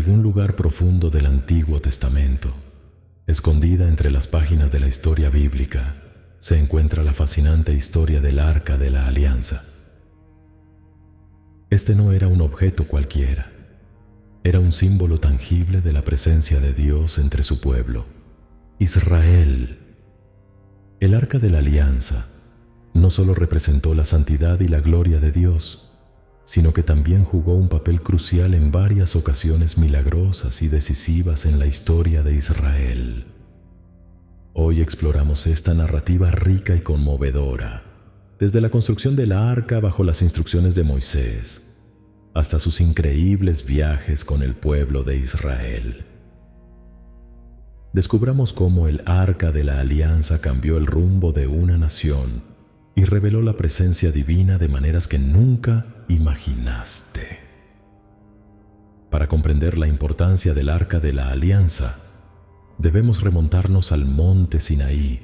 algún lugar profundo del Antiguo Testamento, escondida entre las páginas de la historia bíblica, se encuentra la fascinante historia del Arca de la Alianza. Este no era un objeto cualquiera, era un símbolo tangible de la presencia de Dios entre su pueblo, Israel. El Arca de la Alianza no solo representó la santidad y la gloria de Dios, sino que también jugó un papel crucial en varias ocasiones milagrosas y decisivas en la historia de Israel. Hoy exploramos esta narrativa rica y conmovedora, desde la construcción del arca bajo las instrucciones de Moisés, hasta sus increíbles viajes con el pueblo de Israel. Descubramos cómo el Arca de la Alianza cambió el rumbo de una nación y reveló la presencia divina de maneras que nunca imaginaste. Para comprender la importancia del Arca de la Alianza, debemos remontarnos al monte Sinaí,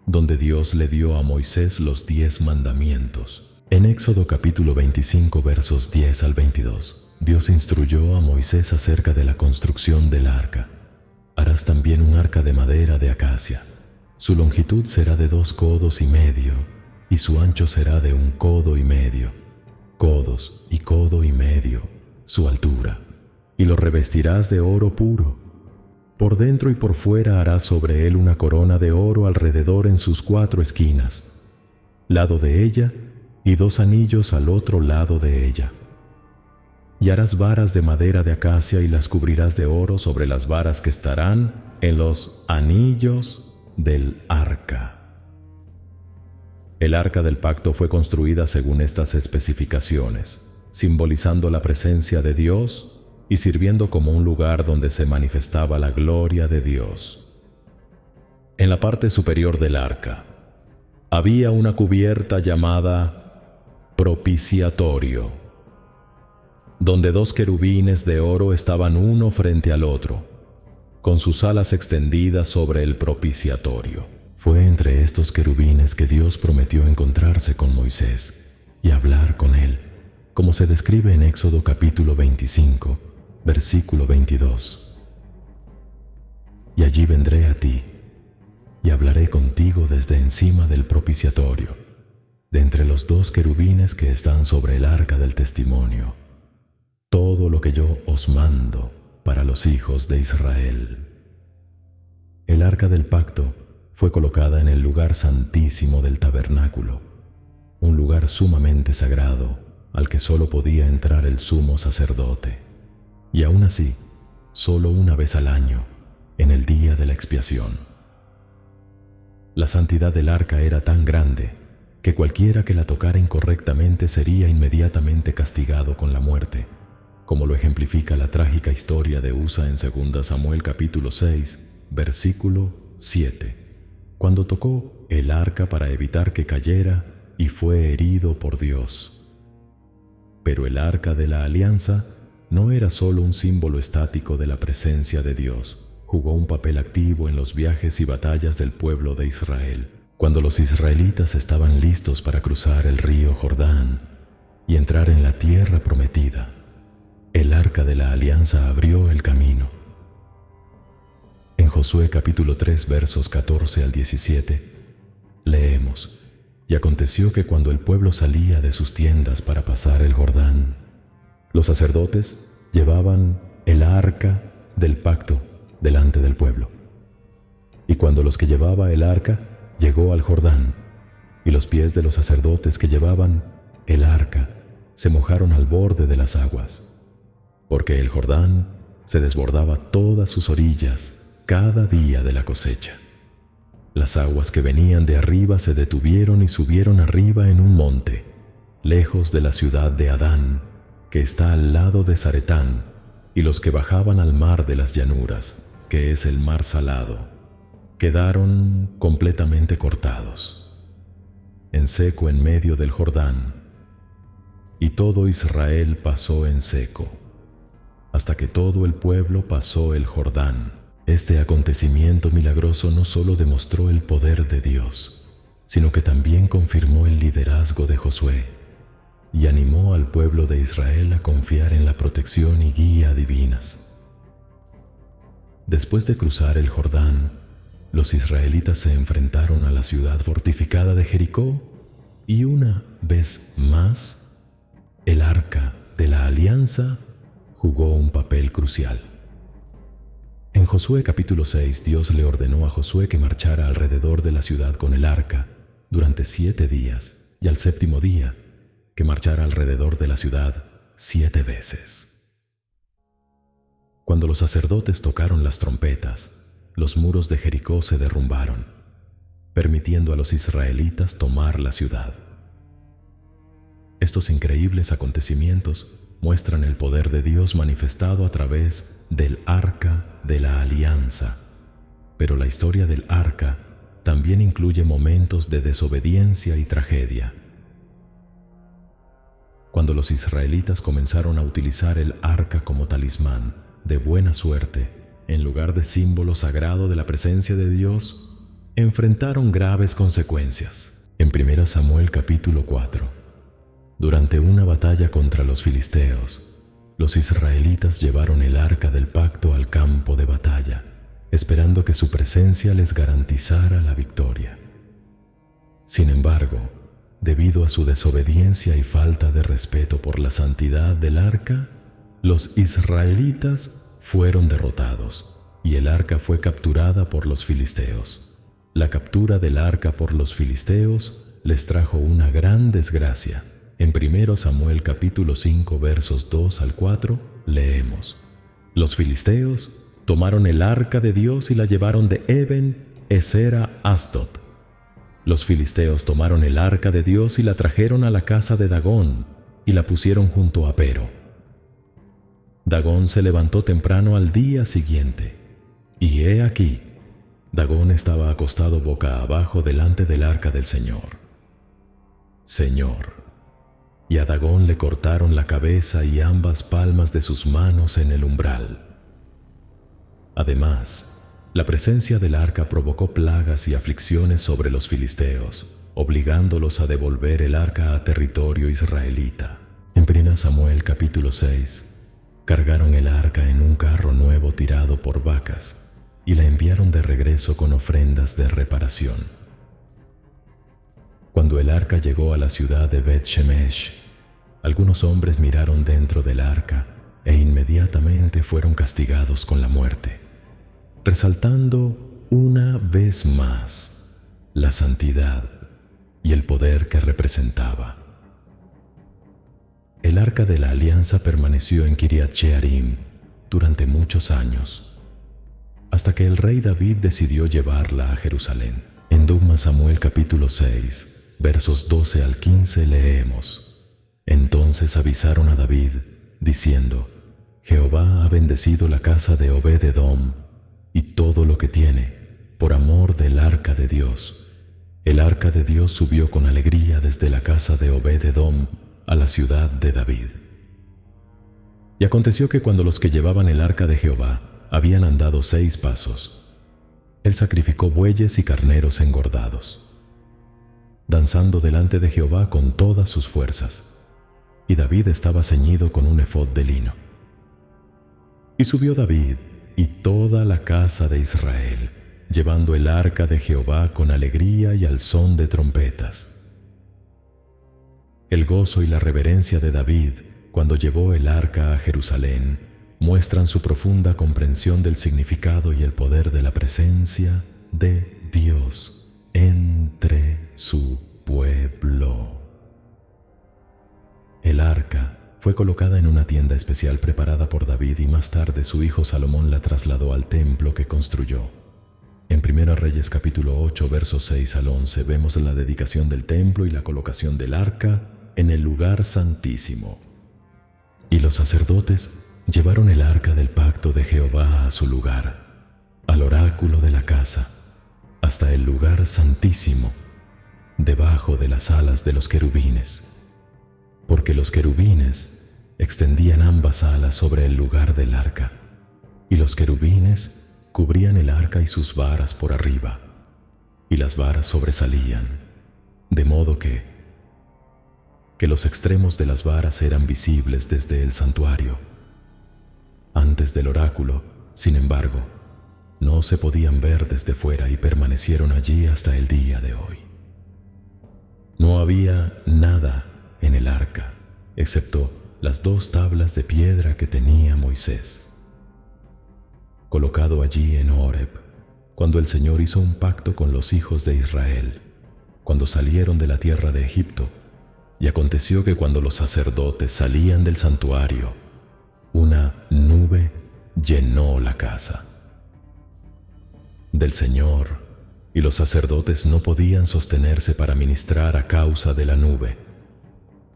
donde Dios le dio a Moisés los 10 mandamientos. En Éxodo capítulo 25, versos 10 al 22, Dios instruyó a Moisés acerca de la construcción del arca. Harás también un arca de madera de acacia. Su longitud será de 2 codos y medio, y su ancho será de 1 codo y medio, codos y codo y medio, su altura. Y lo revestirás de oro puro. Por dentro y por fuera harás sobre él una corona de oro alrededor en sus 4 esquinas, lado de ella, y 2 anillos al otro lado de ella. Y harás varas de madera de acacia y las cubrirás de oro sobre las varas que estarán en los anillos del arca. El arca del pacto fue construida según estas especificaciones, simbolizando la presencia de Dios y sirviendo como un lugar donde se manifestaba la gloria de Dios. En la parte superior del arca había una cubierta llamada propiciatorio, donde 2 querubines de oro estaban uno frente al otro, con sus alas extendidas sobre el propiciatorio. Fue entre estos querubines que Dios prometió encontrarse con Moisés y hablar con él, como se describe en Éxodo capítulo 25, versículo 22. Y allí vendré a ti, y hablaré contigo desde encima del propiciatorio, de entre los 2 querubines que están sobre el arca del testimonio, todo lo que yo os mando para los hijos de Israel. El arca del pacto fue colocada en el lugar santísimo del tabernáculo, un lugar sumamente sagrado al que solo podía entrar el sumo sacerdote, y aún así, solo una vez al año, en el día de la expiación. La santidad del arca era tan grande que cualquiera que la tocara incorrectamente sería inmediatamente castigado con la muerte, como lo ejemplifica la trágica historia de Usa en 2 Samuel capítulo 6, versículo 7, cuando tocó el arca para evitar que cayera y fue herido por Dios. Pero el arca de la alianza no era solo un símbolo estático de la presencia de Dios, jugó un papel activo en los viajes y batallas del pueblo de Israel. Cuando los israelitas estaban listos para cruzar el río Jordán y entrar en la tierra prometida, el arca de la alianza abrió el camino. En Josué capítulo 3, versos 14 al 17, leemos: Y aconteció que cuando el pueblo salía de sus tiendas para pasar el Jordán, los sacerdotes llevaban el arca del pacto delante del pueblo. Y cuando los que llevaba el arca llegó al Jordán, y los pies de los sacerdotes que llevaban el arca se mojaron al borde de las aguas, porque el Jordán se desbordaba todas sus orillas cada día de la cosecha. Las aguas que venían de arriba se detuvieron y subieron arriba en un monte, lejos de la ciudad de Adán, que está al lado de Zaretán, y los que bajaban al mar de las llanuras, que es el mar salado, quedaron completamente cortados, en seco en medio del Jordán, y todo Israel pasó en seco, hasta que todo el pueblo pasó el Jordán. Este acontecimiento milagroso no solo demostró el poder de Dios, sino que también confirmó el liderazgo de Josué y animó al pueblo de Israel a confiar en la protección y guía divinas. Después de cruzar el Jordán, los israelitas se enfrentaron a la ciudad fortificada de Jericó y una vez más, el Arca de la Alianza jugó un papel crucial. En Josué capítulo 6, Dios le ordenó a Josué que marchara alrededor de la ciudad con el arca durante 7 días y al séptimo día que marchara alrededor de la ciudad 7 veces. Cuando los sacerdotes tocaron las trompetas, los muros de Jericó se derrumbaron, permitiendo a los israelitas tomar la ciudad. Estos increíbles acontecimientos muestran el poder de Dios manifestado a través del Arca de la Alianza. Pero la historia del Arca también incluye momentos de desobediencia y tragedia. Cuando los israelitas comenzaron a utilizar el Arca como talismán de buena suerte, en lugar de símbolo sagrado de la presencia de Dios, enfrentaron graves consecuencias. En 1 Samuel capítulo 4, durante una batalla contra los filisteos, los israelitas llevaron el arca del pacto al campo de batalla, esperando que su presencia les garantizara la victoria. Sin embargo, debido a su desobediencia y falta de respeto por la santidad del arca, los israelitas fueron derrotados y el arca fue capturada por los filisteos. La captura del arca por los filisteos les trajo una gran desgracia. En 1 Samuel capítulo 5 versos 2 al 4 leemos: Los filisteos tomaron el arca de Dios y la llevaron de Eben Ezer a Asdod. Los filisteos tomaron el arca de Dios y la trajeron a la casa de Dagón y la pusieron junto a Pero. Dagón se levantó temprano al día siguiente, y he aquí, Dagón estaba acostado boca abajo delante del arca del Señor. Y a Dagón le cortaron la cabeza y ambas palmas de sus manos en el umbral. Además, la presencia del arca provocó plagas y aflicciones sobre los filisteos, obligándolos a devolver el arca a territorio israelita. En 1 Samuel capítulo 6, cargaron el arca en un carro nuevo tirado por vacas y la enviaron de regreso con ofrendas de reparación. Cuando el arca llegó a la ciudad de Bet-Shemesh, algunos hombres miraron dentro del arca e inmediatamente fueron castigados con la muerte, resaltando una vez más la santidad y el poder que representaba. El arca de la alianza permaneció en Kiriat Jearim durante muchos años, hasta que el rey David decidió llevarla a Jerusalén. En 2 Samuel capítulo 6, versos 12 al 15 leemos: Entonces avisaron a David, diciendo: Jehová ha bendecido la casa de Obed-Edom y todo lo que tiene, por amor del arca de Dios. El arca de Dios subió con alegría desde la casa de Obed-Edom a la ciudad de David. Y aconteció que cuando los que llevaban el arca de Jehová habían andado 6 pasos, él sacrificó bueyes y carneros engordados, danzando delante de Jehová con todas sus fuerzas, y David estaba ceñido con un efod de lino. Y subió David y toda la casa de Israel, llevando el arca de Jehová con alegría y al son de trompetas. El gozo y la reverencia de David cuando llevó el arca a Jerusalén muestran su profunda comprensión del significado y el poder de la presencia de Dios entre su pueblo. El arca fue colocada en una tienda especial preparada por David y más tarde su hijo Salomón la trasladó al templo que construyó. En 1 Reyes capítulo 8 versos 6 al 11 vemos la dedicación del templo y la colocación del arca en el lugar santísimo. Y los sacerdotes llevaron el arca del pacto de Jehová a su lugar, al oráculo de la casa, hasta el lugar santísimo, debajo de las alas de los querubines, porque los querubines extendían ambas alas sobre el lugar del arca, y los querubines cubrían el arca y sus varas por arriba, y las varas sobresalían, de modo que los extremos de las varas eran visibles desde el santuario. Antes del oráculo, sin embargo, no se podían ver desde fuera y permanecieron allí hasta el día de hoy. No había nada en el arca, excepto las 2 tablas de piedra que tenía Moisés. Colocado allí en Horeb, cuando el Señor hizo un pacto con los hijos de Israel, cuando salieron de la tierra de Egipto, y aconteció que cuando los sacerdotes salían del santuario, una nube llenó la casa del Señor, y los sacerdotes no podían sostenerse para ministrar a causa de la nube.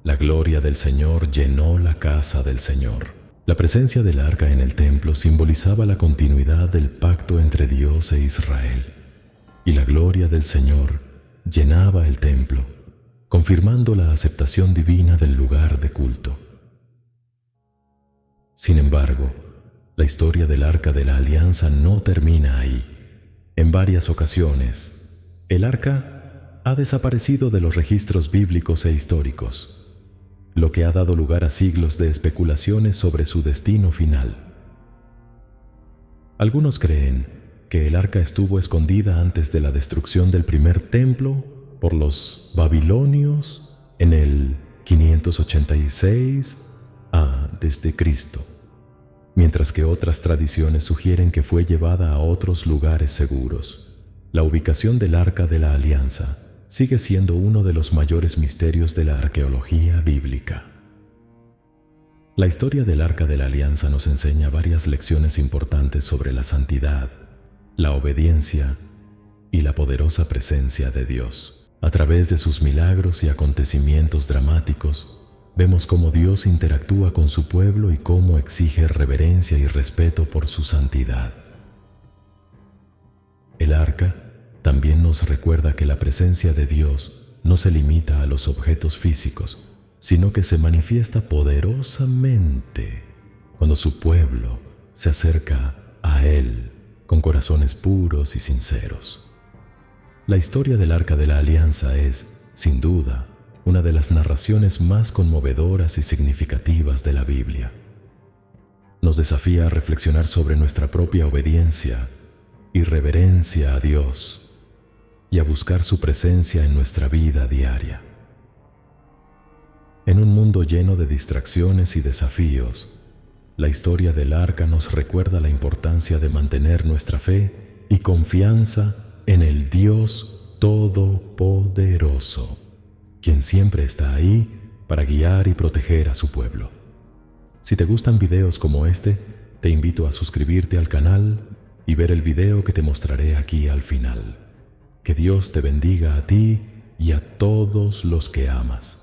La gloria del Señor llenó la casa del Señor. La presencia del arca en el templo simbolizaba la continuidad del pacto entre Dios e Israel, y la gloria del Señor llenaba el templo, confirmando la aceptación divina del lugar de culto. Sin embargo, la historia del Arca de la Alianza no termina ahí. En varias ocasiones, el arca ha desaparecido de los registros bíblicos e históricos, lo que ha dado lugar a siglos de especulaciones sobre su destino final. Algunos creen que el arca estuvo escondida antes de la destrucción del primer templo por los babilonios en el 586 a.C., mientras que otras tradiciones sugieren que fue llevada a otros lugares seguros. La ubicación del Arca de la Alianza sigue siendo uno de los mayores misterios de la arqueología bíblica. La historia del Arca de la Alianza nos enseña varias lecciones importantes sobre la santidad, la obediencia y la poderosa presencia de Dios. A través de sus milagros y acontecimientos dramáticos, vemos cómo Dios interactúa con su pueblo y cómo exige reverencia y respeto por su santidad. El arca también nos recuerda que la presencia de Dios no se limita a los objetos físicos, sino que se manifiesta poderosamente cuando su pueblo se acerca a Él con corazones puros y sinceros. La historia del Arca de la Alianza es, sin duda, una de las narraciones más conmovedoras y significativas de la Biblia. Nos desafía a reflexionar sobre nuestra propia obediencia y reverencia a Dios y a buscar su presencia en nuestra vida diaria. En un mundo lleno de distracciones y desafíos, la historia del arca nos recuerda la importancia de mantener nuestra fe y confianza en el Dios Todopoderoso, quien siempre está ahí para guiar y proteger a su pueblo. Si te gustan videos como este, te invito a suscribirte al canal y ver el video que te mostraré aquí al final. Que Dios te bendiga a ti y a todos los que amas.